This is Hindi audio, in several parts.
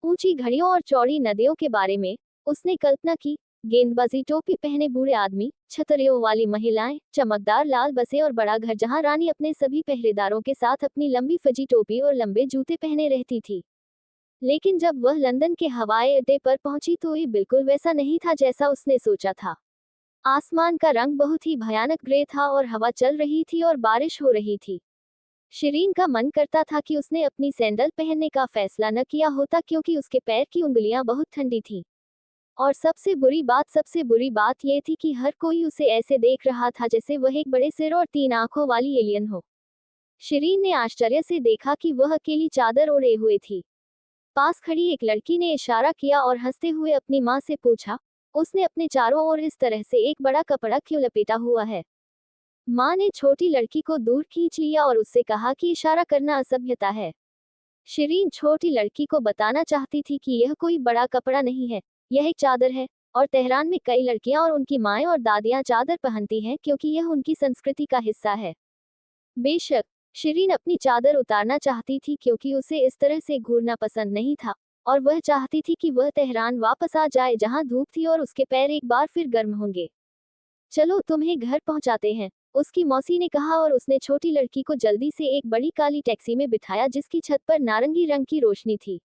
ऊंची घड़ियों और चौड़ी नदियों के बारे में उसने कल्पना की। गेंदबाजी टोपी पहने बूढ़े आदमी, छतरियों वाली महिलाएं, चमकदार लाल बसें और बड़ा घर जहां रानी अपने सभी पहरेदारों के साथ अपनी लंबी फजी टोपी और लंबे जूते पहने रहती थी। लेकिन जब वह लंदन के हवाई अड्डे पर पहुंची तो ये बिल्कुल वैसा नहीं था जैसा उसने सोचा था। आसमान का रंग बहुत ही भयानक ग्रे था और हवा चल रही थी और बारिश हो रही थी। शिरीन का मन करता था कि उसने अपनी सैंडल पहनने का फैसला न किया होता क्योंकि उसके पैर की उंगलियां बहुत ठंडी थीं। और सबसे बुरी बात यह थी कि हर कोई उसे ऐसे देख रहा था जैसे वह एक बड़े सिर और 3 आंखों वाली एलियन हो। शिरीन ने आश्चर्य से देखा कि वह अकेली चादर ओढ़े हुए थी। पास खड़ी एक लड़की ने इशारा किया और हंसते हुए अपनी माँ से पूछा, उसने अपने चारों ओर इस तरह से एक बड़ा कपड़ा क्यों लपेटा हुआ है? माँ ने छोटी लड़की को दूर खींच लिया और उससे कहा कि इशारा करना असभ्यता है। शिरीन छोटी लड़की को बताना चाहती थी कि यह कोई बड़ा कपड़ा नहीं है, यह एक चादर है। और तेहरान में कई लड़कियां और उनकी माएं और दादियां चादर पहनती हैं क्योंकि यह उनकी संस्कृति का हिस्सा है। बेशक, शिरीन अपनी चादर उतारना चाहती थी क्योंकि उसे इस तरह से घूरना पसंद नहीं था, और वह चाहती थी कि वह तेहरान वापस आ जाए जहां धूप थी और उसके पैर एक बार फिर गर्म होंगे। चलो तुम्हें घर पहुंचाते हैं, उसकी मौसी ने कहा और उसने छोटी लड़की को जल्दी से एक बड़ी काली टैक्सी में बिठाया जिसकी छत पर नारंगी रंग की रोशनी थी।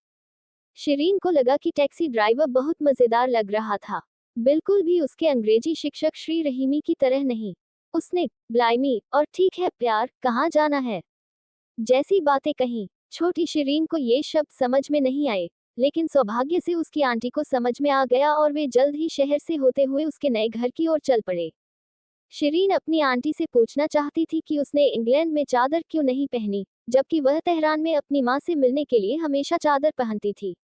शिरीन को लगा कि टैक्सी ड्राइवर बहुत मजेदार लग रहा था, बिल्कुल भी उसके अंग्रेजी शिक्षक श्री रहीमी की तरह नहीं। उसने ब्लाइमी और ठीक है प्यार, कहाँ जाना है जैसी बातें कहीं। छोटी शिरीन को ये शब्द समझ में नहीं आए, लेकिन सौभाग्य से उसकी आंटी को समझ में आ गया और वे जल्द ही शहर से होते हुए उसके नए घर की ओर चल पड़े। शिरीन अपनी आंटी से पूछना चाहती थी कि उसने इंग्लैंड में चादर क्यों नहीं पहनी, जबकि वह तेहरान में अपनी माँ से मिलने के लिए हमेशा चादर पहनती थी।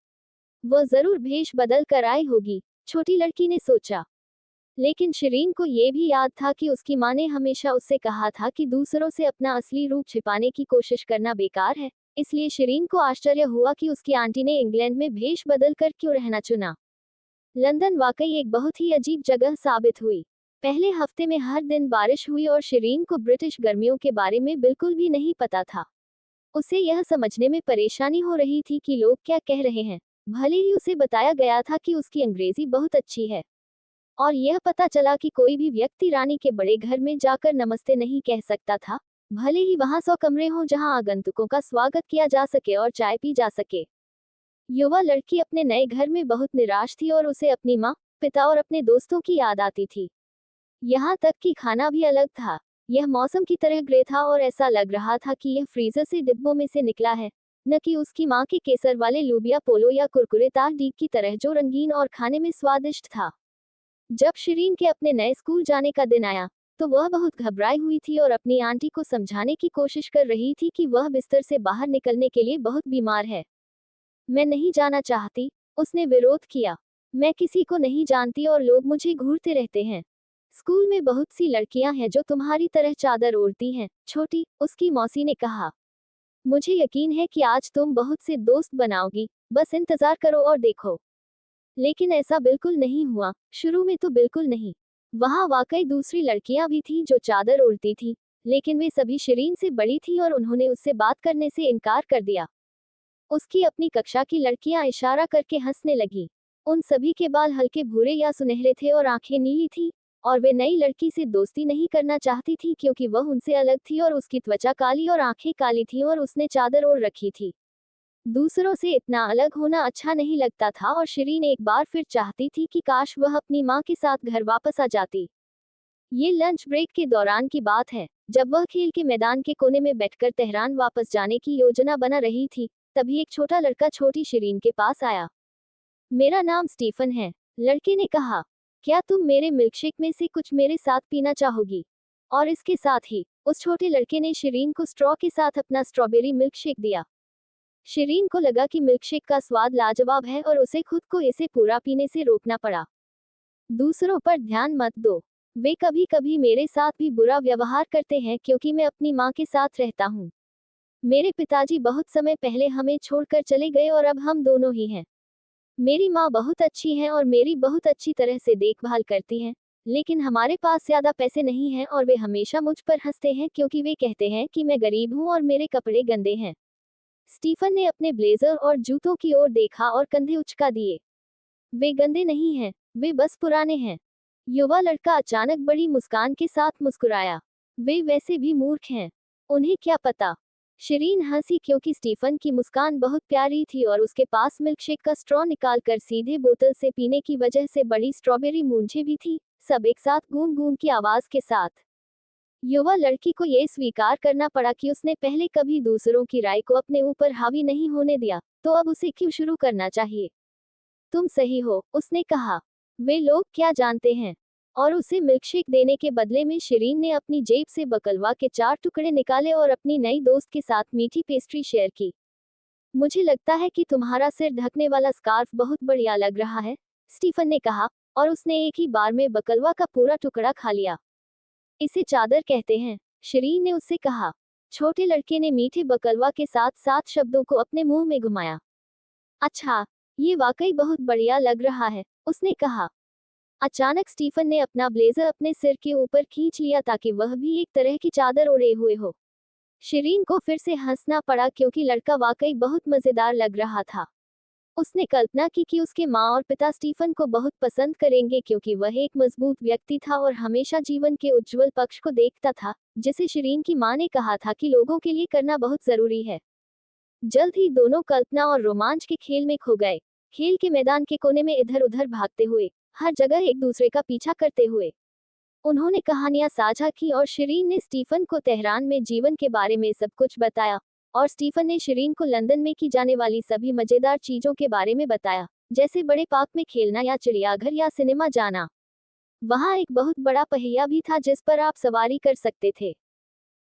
वह जरूर भेष बदल कर आई होगी, छोटी लड़की ने सोचा। लेकिन शिरीन को यह भी याद था कि उसकी माँ ने हमेशा उससे कहा था कि दूसरों से अपना असली रूप छिपाने की कोशिश करना बेकार है, इसलिए शिरीन को आश्चर्य हुआ कि उसकी आंटी ने इंग्लैंड में भेष बदल कर क्यों रहना चुना। लंदन वाकई एक बहुत ही अजीब जगह साबित हुई। पहले हफ्ते में हर दिन बारिश हुई और शिरीन को ब्रिटिश गर्मियों के बारे में बिल्कुल भी नहीं पता था। उसे यह समझने में परेशानी हो रही थी कि लोग क्या कह रहे हैं। भले ही उसे बताया गया था कि उसकी अंग्रेजी बहुत अच्छी है, और यह पता चला कि कोई भी व्यक्ति रानी के बड़े घर में जाकर नमस्ते नहीं कह सकता था, भले ही वहां 100 कमरे हों जहां आगंतुकों का स्वागत किया जा सके और चाय पी जा सके। युवा लड़की अपने नए घर में बहुत निराश थी और उसे अपनी माँ, पिता और अपने दोस्तों की याद आती थी। यहाँ तक कि खाना भी अलग था। यह मौसम की तरह ग्रे था और ऐसा लग रहा था कि यह फ्रीजर से डिब्बों में से निकला है, न कि उसकी माँ के केसर वाले लूबिया पोलो या कुरकुरे तार डीक की तरह जो रंगीन और खाने में स्वादिष्ट था। जब शिरीन के अपने नए स्कूल जाने का दिन आया, तो वह बहुत घबराई हुई थी और अपनी आंटी को समझाने की कोशिश कर रही थी कि वह बिस्तर से बाहर निकलने के लिए बहुत बीमार है। मैं नहीं जाना चाहती, उसने विरोध किया। मैं किसी को नहीं जानती और लोग मुझे घूरते रहते हैं। स्कूल में बहुत सी लड़कियां हैं जो तुम्हारी तरह चादर ओढ़ती हैं, छोटी, उसकी मौसी ने कहा। मुझे यकीन है कि आज तुम बहुत से दोस्त बनाओगी, बस इंतजार करो और देखो। लेकिन ऐसा बिल्कुल नहीं हुआ, शुरू में तो बिल्कुल नहीं। वहां वाकई दूसरी लड़कियां भी थीं जो चादर ओढ़ती थीं, लेकिन वे सभी शिरीन से बड़ी थीं और उन्होंने उससे बात करने से इनकार कर दिया। उसकी अपनी कक्षा की लड़कियां इशारा करके हंसने लगी। उन सभी के बाल हल्के भूरे या सुनहरे थे और आंखें नीली थीं, और वे नई लड़की से दोस्ती नहीं करना चाहती थी क्योंकि वह उनसे अलग थी और उसकी त्वचा काली और आंखें काली थीं और उसने चादर ओढ़ रखी थी। दूसरों से इतना अलग होना अच्छा नहीं लगता था और शिरीन एक बार फिर चाहती थी कि काश वह अपनी माँ के साथ घर वापस आ जाती। ये लंच ब्रेक के दौरान की बात है, जब वह खेल के मैदान के कोने में बैठकर तेहरान वापस जाने की योजना बना रही थी, तभी एक छोटा लड़का छोटी शिरीन के पास आया। मेरा नाम स्टीफन है, लड़के ने कहा। क्या तुम मेरे मिल्कशेक में से कुछ मेरे साथ पीना चाहोगी? और इसके साथ ही उस छोटे लड़के ने शिरीन को स्ट्रॉ के साथ अपना स्ट्रॉबेरी मिल्कशेक दिया। शिरीन को लगा कि मिल्कशेक का स्वाद लाजवाब है और उसे खुद को इसे पूरा पीने से रोकना पड़ा। दूसरों पर ध्यान मत दो, वे कभी कभी मेरे साथ भी बुरा व्यवहार करते हैं क्योंकि मैं अपनी माँ के साथ रहता हूँ। मेरे पिताजी बहुत समय पहले हमें छोड़कर चले गए और अब हम दोनों ही हैं। मेरी माँ बहुत अच्छी हैं और मेरी बहुत अच्छी तरह से देखभाल करती हैं, लेकिन हमारे पास ज्यादा पैसे नहीं हैं और वे हमेशा मुझ पर हंसते हैं क्योंकि वे कहते हैं कि मैं गरीब हूँ और मेरे कपड़े गंदे हैं। स्टीफन ने अपने ब्लेजर और जूतों की ओर देखा और कंधे उचका दिए। वे गंदे नहीं हैं, वे बस पुराने हैं। युवा लड़का अचानक बड़ी मुस्कान के साथ मुस्कुराया। वे वैसे भी मूर्ख हैं, उन्हें क्या पता। शिरीन हंसी क्योंकि स्टीफन की मुस्कान बहुत प्यारी थी और उसके पास मिल्कशेक का स्ट्रॉ निकालकर सीधे बोतल से पीने की वजह से बड़ी स्ट्रॉबेरी मूंछें भी थी, सब एक साथ गूंग गूंग की आवाज के साथ। युवा लड़की को यह स्वीकार करना पड़ा कि उसने पहले कभी दूसरों की राय को अपने ऊपर हावी नहीं होने दिया, तो अब उसे क्यों शुरू करना चाहिए। तुम सही हो, उसने कहा। वे लोग क्या जानते हैं। और उसे मिल्कशेक देने के बदले में शिरीन ने अपनी जेब से बकलवा के 4 टुकड़े निकाले और अपनी नई दोस्त के साथ मीठी पेस्ट्री शेयर की। मुझे लगता है कि तुम्हारा सिर ढकने वाला स्कार्फ बहुत बढ़िया लग रहा है, स्टीफन ने कहा, और उसने एक ही बार में बकलवा का पूरा टुकड़ा खा लिया। इसे चादर कहते हैं, शिरीन ने उससे कहा। छोटे लड़के ने मीठे बकलवा के साथ 7 शब्दों को अपने मुंह में घुमाया। अच्छा, ये वाकई बहुत बढ़िया लग रहा है, उसने कहा। अचानक स्टीफन ने अपना ब्लेजर अपने सिर के ऊपर खींच लिया ताकि वह भी एक तरह की चादर ओढ़े हुए हो। शिरीन को फिर से हंसना पड़ा क्योंकि लड़का वाकई बहुत मजेदार लग रहा था। उसने कल्पना की कि उसके माँ और पिता स्टीफन को बहुत पसंद करेंगे क्योंकि वह एक मजबूत व्यक्ति था और हमेशा जीवन के उज्जवल पक्ष को देखता था, जिसे शिरीन की माँ ने कहा था कि लोगों के लिए करना बहुत जरूरी है। जल्द ही दोनों कल्पना और रोमांच के खेल में खो गए, खेल के मैदान के कोने में इधर उधर भागते हुए, हर जगह एक दूसरे का पीछा करते हुए। उन्होंने कहानियां साझा की और शिरीन ने स्टीफन को तेहरान में जीवन के बारे में सब कुछ बताया, और स्टीफन ने शिरीन को लंदन में की जाने वाली सभी मजेदार चीजों के बारे में बताया, जैसे बड़े पार्क में खेलना या चिड़ियाघर या सिनेमा जाना। वहां एक बहुत बड़ा पहिया भी था जिस पर आप सवारी कर सकते थे।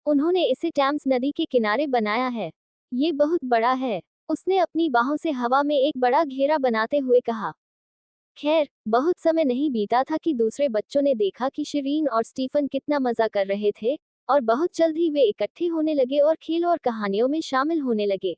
उन्होंने इसे टैम्स नदी के किनारे बनाया है। ये बहुत बड़ा है, उसने अपनी बाहों से हवा में एक बड़ा घेरा बनाते हुए कहा। खैर, बहुत समय नहीं बीता था कि दूसरे बच्चों ने देखा कि शिरीन और स्टीफन कितना मजा कर रहे थे, और बहुत जल्द ही वे इकट्ठे होने लगे और खेल और कहानियों में शामिल होने लगे।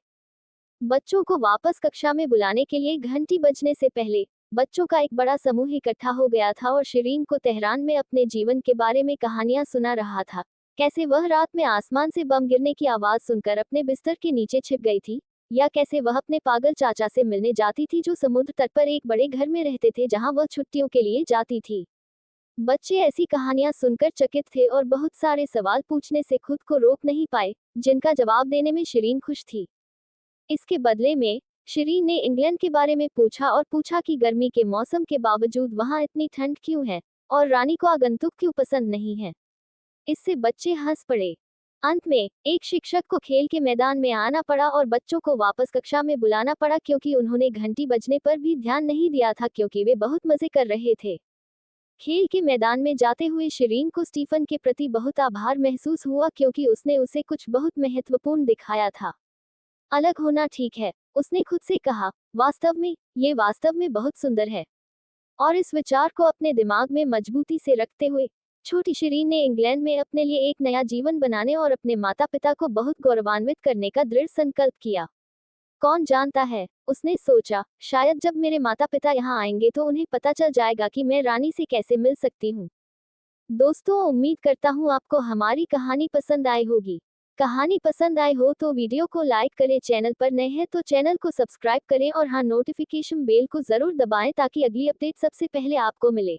बच्चों को वापस कक्षा में बुलाने के लिए घंटी बजने से पहले बच्चों का एक बड़ा समूह इकट्ठा हो गया था और शिरीन को तेहरान में अपने जीवन के बारे में कहानियां सुना रहा था, कैसे वह रात में आसमान से बम गिरने की आवाज सुनकर अपने बिस्तर के नीचे छिप गई थी, या कैसे वह अपने पागल चाचा से मिलने जाती थी जो समुद्र तट पर एक बड़े घर में रहते थे जहां वह छुट्टियों के लिए जाती थी। बच्चे ऐसी कहानियां सुनकर चकित थे और बहुत सारे सवाल पूछने से खुद को रोक नहीं पाए, जिनका जवाब देने में शिरीन खुश थी। इसके बदले में शिरीन ने इंग्लैंड के बारे में पूछा और पूछा कि गर्मी के मौसम के बावजूद वहां इतनी ठंड क्यों है, और रानी को आगंतुक क्यों पसंद नहीं है। इससे बच्चे हंस पड़े। अंत में एक शिक्षक को खेल के मैदान में आना पड़ा और बच्चों को वापस कक्षा में बुलाना पड़ा क्योंकि उन्होंने घंटी बजने पर भी ध्यान नहीं दिया था क्योंकि वे बहुत मजे कर रहे थे। खेल के मैदान में जाते हुए शिरीन को स्टीफन के प्रति बहुत आभार महसूस हुआ क्योंकि उसने उसे कुछ बहुत महत्वपूर्ण दिखाया था। अलग होना ठीक है, उसने खुद से कहा। वास्तव में, ये वास्तव में बहुत सुंदर है। और इस विचार को अपने दिमाग में मजबूती से रखते हुए छोटी शिरीन ने इंग्लैंड में अपने लिए एक नया जीवन बनाने और अपने माता पिता को बहुत गौरवान्वित करने का दृढ़ संकल्प किया। कौन जानता है, उसने सोचा, शायद जब मेरे माता पिता यहाँ आएंगे तो उन्हें पता चल जाएगा कि मैं रानी से कैसे मिल सकती हूँ। दोस्तों, उम्मीद करता हूँ आपको हमारी कहानी पसंद आई होगी। कहानी पसंद आई हो तो वीडियो को लाइक करें, चैनल पर नए हैं तो चैनल को सब्सक्राइब करें और हाँ, नोटिफिकेशन बेल को जरूर दबाएं ताकि अगली अपडेट सबसे पहले आपको मिले।